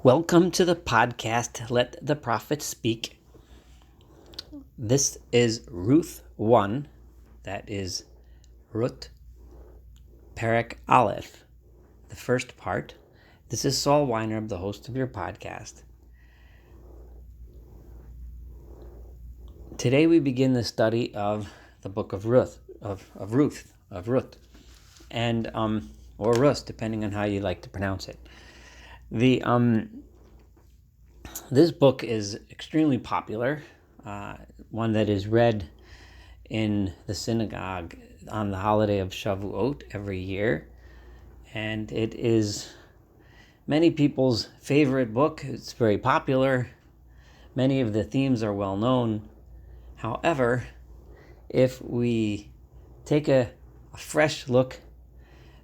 Welcome to the podcast, Let the Prophet Speak. This is Ruth 1, that is Ruth, Perek Aleph, the first part. This is Saul Weiner, the host of your podcast. Today we begin the study of the book of Ruth, and or Ruth, depending on how you like to pronounce it. This book is extremely popular, one that is read in the synagogue on the holiday of Shavuot every year, and it is many people's favorite book. It's very popular. Many of the themes are well known. However, if we take a fresh look,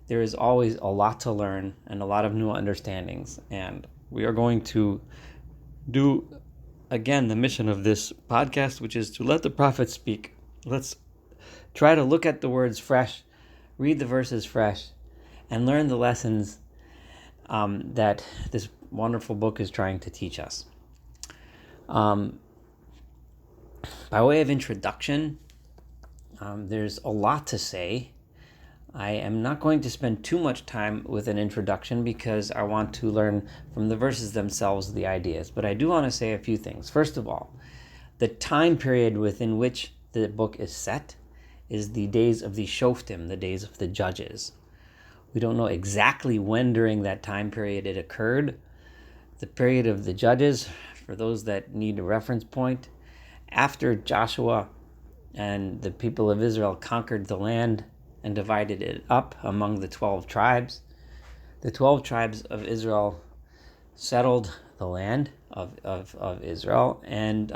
there is always a lot to learn and a lot of new understandings, and we are going to do again the mission of this podcast, which is to let the prophet speak. Let's try to look at the words fresh, read the verses fresh, and learn the lessons that this wonderful book is trying to teach us. By way of introduction, there's a lot to say. I am not going to spend too much time with an introduction because I want to learn from the verses themselves the ideas. But I do want to say a few things. First of all, the time period within which the book is set is the days of the Shoftim, the days of the judges. We don't know exactly when during that time period it occurred. The period of the judges, for those that need a reference point, after Joshua and the people of Israel conquered the land and divided it up among the 12 tribes. The 12 tribes of Israel settled the land of Israel, and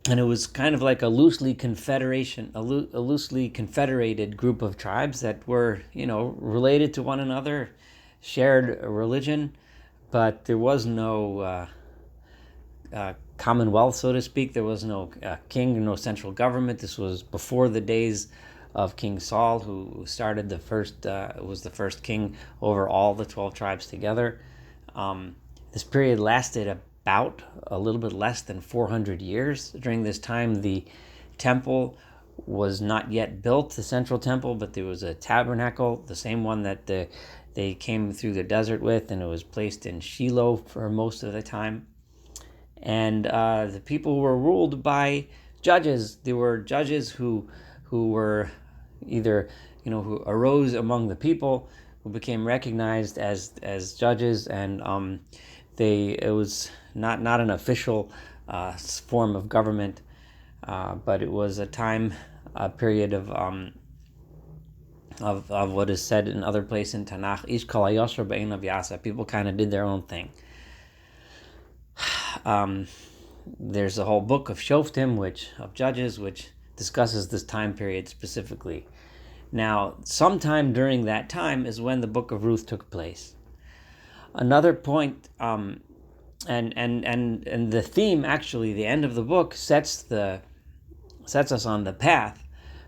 it was kind of like a loosely confederated group of tribes that were, related to one another, shared a religion, but there was no commonwealth, so to speak. There was no king, no central government. This was before the days of King Saul, who started was the first king over all the 12 tribes together. This period lasted about a little bit less than 400 years. During this time, the temple was not yet built, the central temple, but there was a tabernacle, the same one that they came through the desert with, and it was placed in Shiloh for most of the time. And the people were ruled by judges. There were judges who were either, who arose among the people, who became recognized as judges, and it was not an official form of government, but it was a period of what is said in other places in Tanakh, Ish kol hayosher b'einav yasa. People kind of did their own thing. There's a whole book of Shoftim, of Judges, which discusses this time period specifically. Now, sometime during that time is when the book of Ruth took place. Another point, and the theme, actually, the end of the book sets us on the path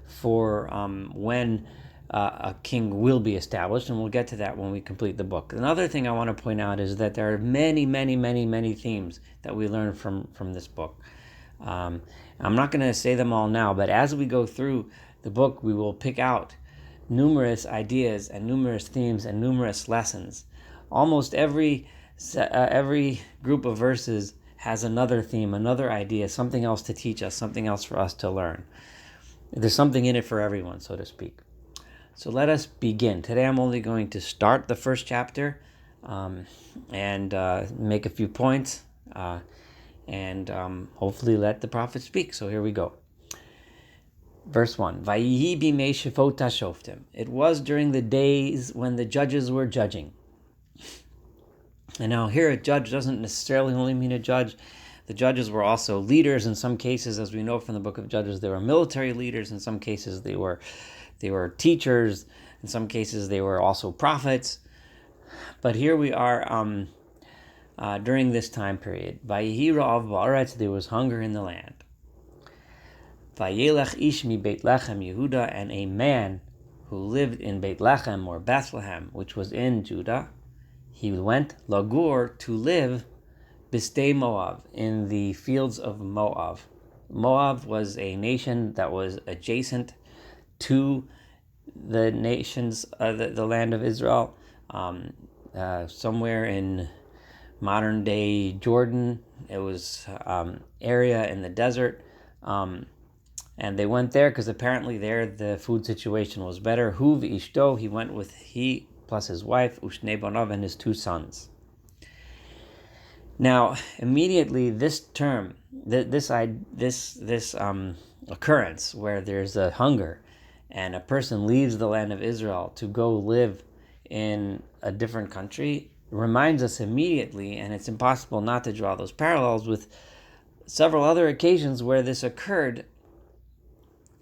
for when a king will be established, and we'll get to that when we complete the book. Another thing I want to point out is that there are many, many, many, many themes that we learn from this book. I'm not going to say them all now, but as we go through the book, we will pick out numerous ideas and numerous themes and numerous lessons. Almost every group of verses has another theme, another idea, something else to teach us, something else for us to learn. There's something in it for everyone, so to speak. So let us begin. Today I'm only going to start the first chapter and make a few points and hopefully let the prophet speak. So here we go. Verse 1. Vayihi bimei shefot hashoftim. It was during the days when the judges were judging. And now here a judge doesn't necessarily only mean a judge. The judges were also leaders in some cases, as we know from the book of Judges. They were military leaders. In some cases they were teachers. In some cases, they were also prophets. But here we are during this time period. Vayihi ra'av ba'aretz, there was hunger in the land. Vayelech ish mi Beit Lechem Yehuda, and a man who lived in Beit Lechem or Bethlehem, which was in Judah, He went lagur, to live, bistei Moab, in the fields of Moab. Moab was a nation that was adjacent to the nations, the land of Israel, somewhere in modern day Jordan. It was area in the desert, and they went there because apparently there the food situation was better. Huv ishto, he went with he plus his wife, ushne bonav, and his 2 sons. Now, immediately this term, this occurrence where there's a hunger, and a person leaves the land of Israel to go live in a different country, reminds us immediately, and it's impossible not to draw those parallels with several other occasions where this occurred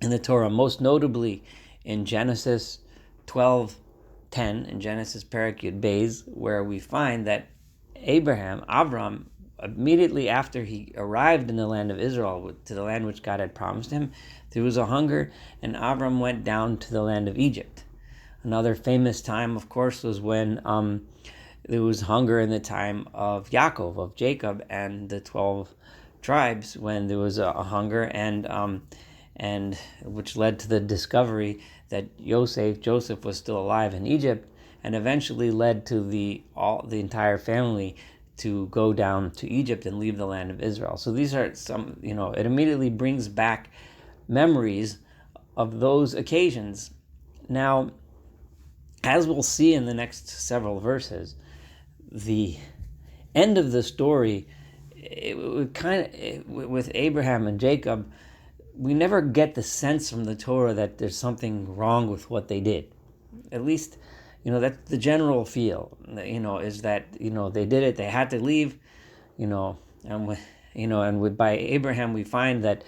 in the Torah, most notably in Genesis 12:10, in Genesis Perek Yud Beis, where we find that Avram, immediately after he arrived in the land of Israel, to the land which God had promised him, there was a hunger, and Avram went down to the land of Egypt. Another famous time, of course, was when there was hunger in the time of Yaakov, of Jacob, and the 12 tribes, when there was a hunger, and which led to the discovery that Joseph was still alive in Egypt, and eventually led to the entire family to go down to Egypt and leave the land of Israel. So these are some, it immediately brings back memories of those occasions. Now, as we'll see in the next several verses, the end of the story, with Abraham and Jacob, we never get the sense from the Torah that there's something wrong with what they did. At least, that's the general feel, is that, they did it, they had to leave, and by Abraham we find that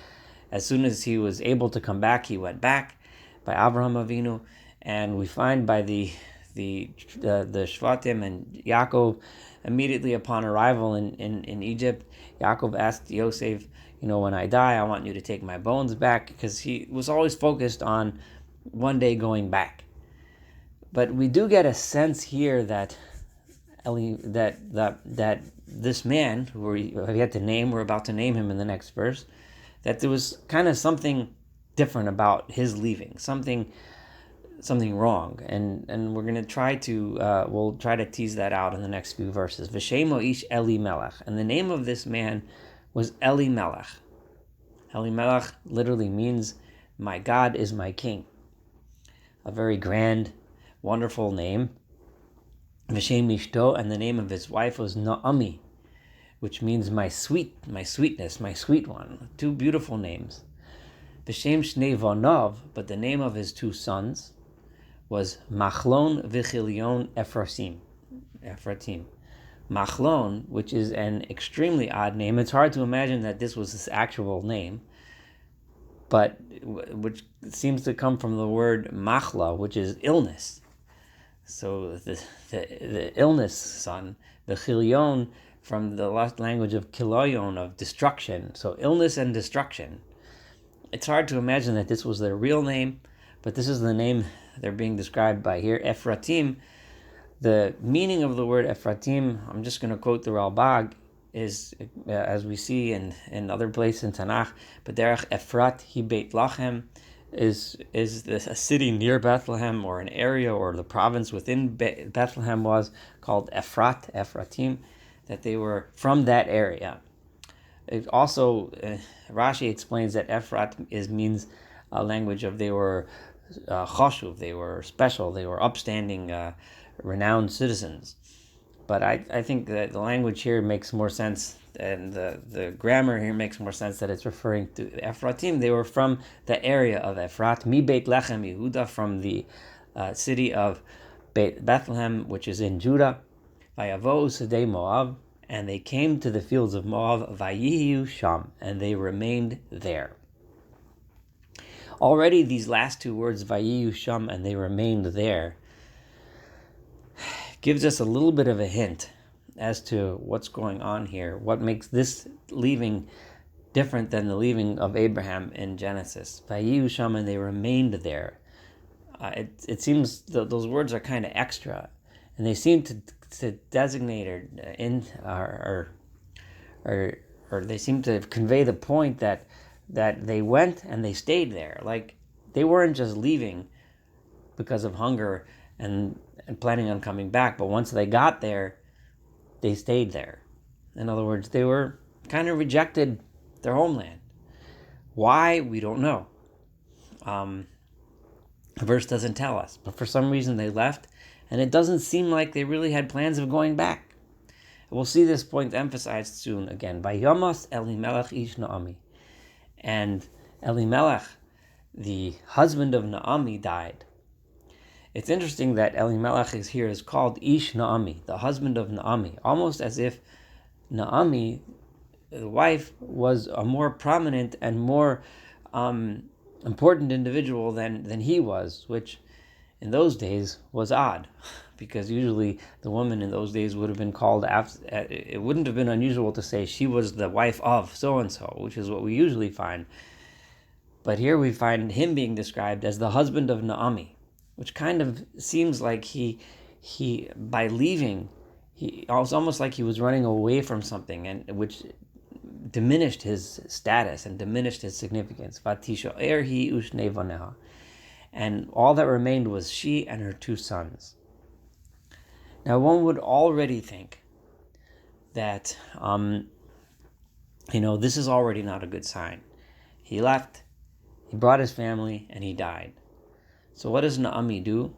as soon as he was able to come back, he went back, by Abraham Avinu, and we find by the Shvatim and Yaakov, immediately upon arrival in Egypt, Yaakov asked Yosef, when I die, I want you to take my bones back, because he was always focused on one day going back. But we do get a sense here that that this man, who we had to name, we're about to name him in the next verse, that there was kind of something different about his leaving, something wrong, and we're going to try to we'll try to tease that out in the next few verses. V'shemo ish Elimelech, and the name of this man was Elimelech. Elimelech literally means "my God is my king." A very grand, wonderful name. V'shem ishto, and the name of his wife was Naomi, which means my sweetness, my sweet one. 2 beautiful names. V'shem shnei vonov, but the name of his 2 sons was Machlon v'Chilion Ephratim. Machlon, which is an extremely odd name. It's hard to imagine that this was his actual name, but which seems to come from the word machla, which is illness. So the illness son, the Chilion, from the lost language of kiloyon, of destruction. So illness and destruction. It's hard to imagine that this was their real name, but this is the name they're being described by here, Ephratim. The meaning of the word Ephratim, I'm just going to quote the Ralbag, is, as we see in other places in Tanakh, B'derech Ephrat hi Beit Lachem, is a city near Bethlehem, or an area, or the province within Bethlehem was called Ephratim, that they were from that area. It also, Rashi explains that Ephrat means a language of they were choshuv, they were special, they were upstanding, renowned citizens. But I think that the language here makes more sense, and the grammar here makes more sense, that it's referring to Ephratim. They were from the area of Ephrat, mi Beit Lechem Yehuda, from the city of Bethlehem, which is in Judah. Vayavo Sedei Moab, and they came to the fields of Moab, Vayiyu Sham, and they remained there. Already these last 2 words, Vayiyu Sham, and they remained there, gives us a little bit of a hint as to what's going on here, what makes this leaving different than the leaving of Abraham in Genesis. Vayiyu Sham, and they remained there. It seems those words are kind of extra, and they seem to designate or they seem to convey the point that they went and they stayed there. Like, they weren't just leaving because of hunger and planning on coming back, but once they got there, they stayed there. In other words, they were kind of rejected their homeland. Why? We don't know. The verse doesn't tell us, but for some reason they left, and it doesn't seem like they really had plans of going back. We'll see this point emphasized soon again. By Yomos Elimelech ish Naomi. And Elimelech, the husband of Naomi, died. It's interesting that Elimelech is called Ish Naomi, the husband of Naomi, almost as if Naomi, the wife, was a more prominent and more important individual than he was, which in those days was odd, because usually the woman in those days would have been called after. It wouldn't have been unusual to say she was the wife of so-and-so, which is what we usually find. But here we find him being described as the husband of Naomi, which kind of seems like he by leaving, it was almost like he was running away from something, and which diminished his status and diminished his significance. And all that remained was she and her 2 sons. Now, one would already think that, this is already not a good sign. He left, he brought his family, and he died. So what does Naomi do?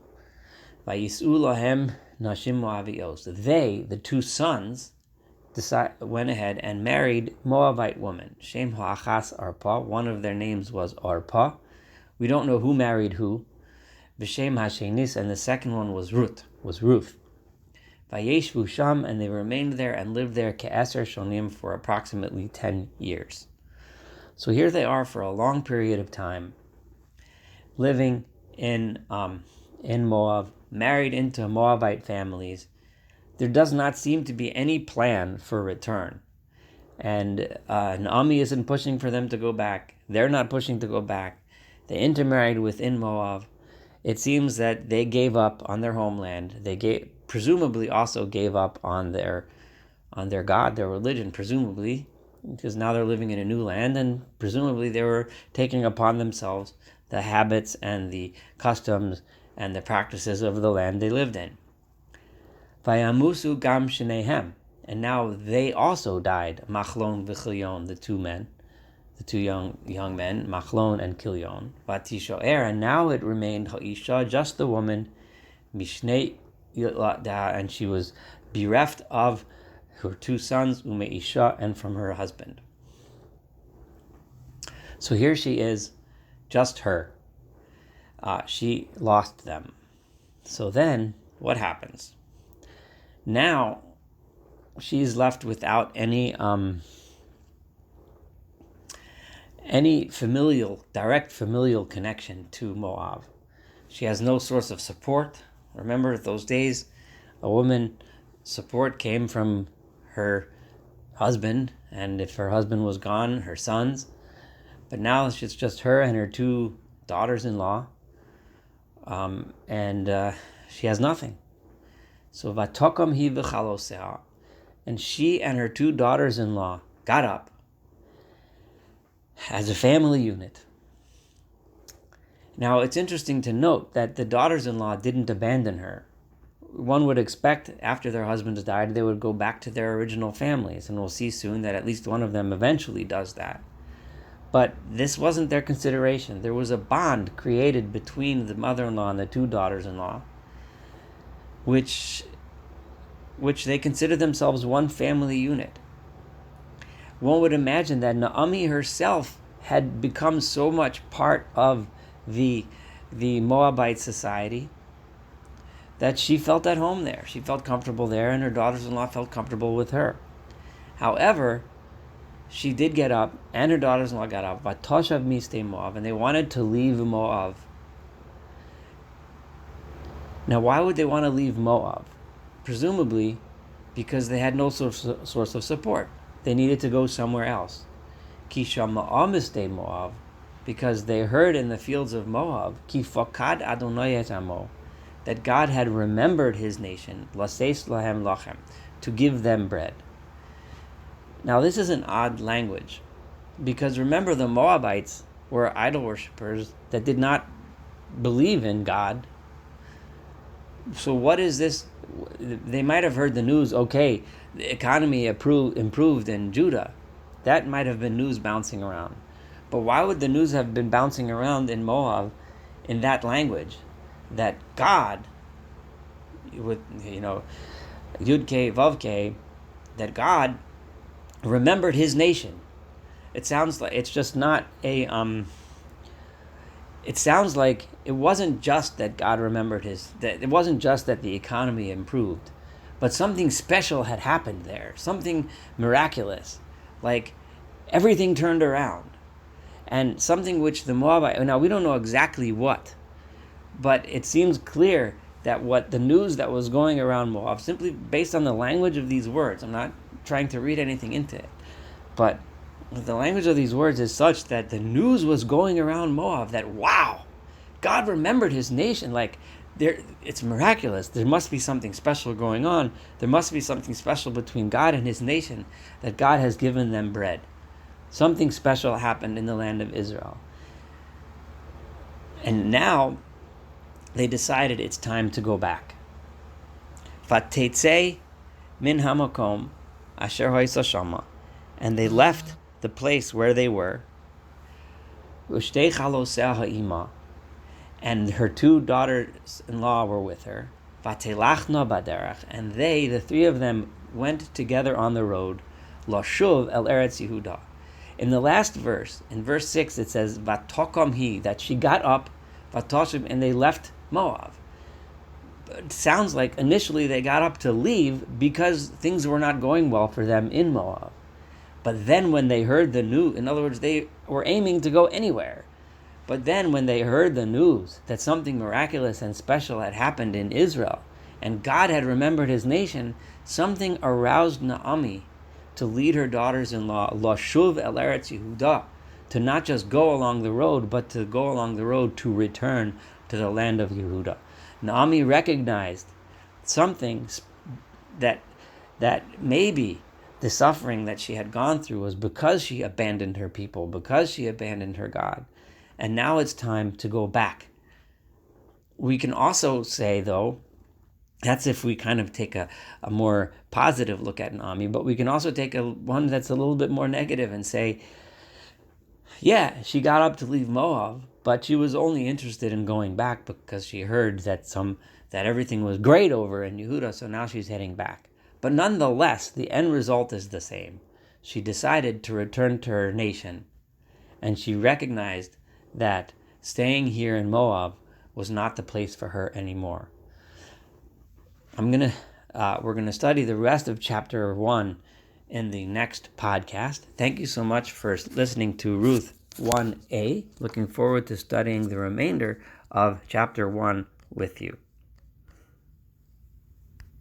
Vayis'u lahem nashim Moavios. They, the 2 sons, went ahead and married Moabite women. Shem ha'achas Orpah. One of their names was Orpah. We don't know who married who. V'shem ha'shenis, and the second one was Ruth. Vayeshvu sham, and they remained there and lived there ke'eser shonim, for approximately 10 years. So here they are for a long period of time, living in Moab, married into Moabite families. There does not seem to be any plan for return. And Naomi isn't pushing for them to go back. They're not pushing to go back. They intermarried within Moab. It seems that they gave up on their homeland. They presumably also gave up on their God, their religion, presumably, because now they're living in a new land, and presumably they were taking upon themselves the habits and the customs and the practices of the land they lived in. Vayamusu gam shenehem, and now they also died. Machlon v'Chilyon, the 2 men, the 2 young men, Machlon and Kilyon. Vatishoer, and now it remained ha'isha, just the woman, mishnei yilada, and she was bereft of her 2 sons, umeisha, and from her husband. So here she is, just her. She lost them. So then, what happens? Now, she's left without any direct familial connection to Moab. She has no source of support. Remember, those days, a woman's support came from her husband, and if her husband was gone, her sons. But now it's just her and her 2 daughters-in-law, and she has nothing. So vatokam hi v'chalosea, and she and her 2 daughters-in-law got up as a family unit. Now, it's interesting to note that the daughters-in-law didn't abandon her. One would expect after their husbands died, they would go back to their original families, and we'll see soon that at least one of them eventually does that. But this wasn't their consideration. There was a bond created between the mother-in-law and the 2 daughters-in-law, which they consider themselves one family unit. One would imagine that Naomi herself had become so much part of the Moabite society that she felt at home there. She felt comfortable there, and her daughters-in-law felt comfortable with her. However, she did get up, and her daughters-in-law got up, Vatoshav miste Moab, and they wanted to leave Moab. Now, why would they want to leave Moab? Presumably because they had no source of support. They needed to go somewhere else. Kisha ma'amiste Moab, because they heard in the fields of Moab, Ki fakad Adonai et amo, that God had remembered his nation, laseis lahem lachem, to give them bread. Now this is an odd language, because remember, the Moabites were idol worshippers that did not believe in God. So what is this? They might have heard the news, okay, the economy improved in Judah. That might have been news bouncing around. But why would the news have been bouncing around in Moab in that language? That God, with, Yud-K, Vav-K, that God remembered his nation. It sounds like it's just not a it sounds like it wasn't just that God remembered that it wasn't just that the economy improved, but something special had happened there, something miraculous, like everything turned around, and something which the Moabite, now we don't know exactly what, but it seems clear that what the news that was going around Moab, simply based on the language of these words, I'm not trying to read anything into it, but the language of these words is such that the news was going around Moab that, wow, God remembered his nation. Like, it's miraculous. There must be something special going on. There must be something special between God and his nation, that God has given them bread. Something special happened in the land of Israel. And now they decided it's time to go back. Vatetzei min hamakom asher hoisa shama, and they left the place where they were, and her two daughters-in-law were with her, and they, the three of them, went together on the road, Lashuv el Eretz Yehuda. In the last verse, in verse 6, it says, Vatokom hi, that she got up, Vatoshim, and they left Moab. It sounds like initially they got up to leave because things were not going well for them in Moab. But then when they heard the news, in other words, they were aiming to go anywhere. But then when they heard the news that something miraculous and special had happened in Israel, and God had remembered his nation, something aroused Naomi to lead her daughters-in-law, Lashuv el Eretz Yehuda, to not just go along the road, but to go along the road to return to the land of Yehuda. Naomi recognized something that maybe the suffering that she had gone through was because she abandoned her people, because she abandoned her God. And now it's time to go back. We can also say, though, that's if we kind of take a more positive look at Naomi, but we can also take one that's a little bit more negative and say, yeah, she got up to leave Moab, but she was only interested in going back because she heard that everything was great over in Yehuda, so now she's heading back. But nonetheless, the end result is the same. She decided to return to her nation, and she recognized that staying here in Moab was not the place for her anymore. We're gonna study the rest of chapter 1 in the next podcast. Thank you so much for listening to Ruth 1a. Looking forward to studying the remainder of chapter 1 with you.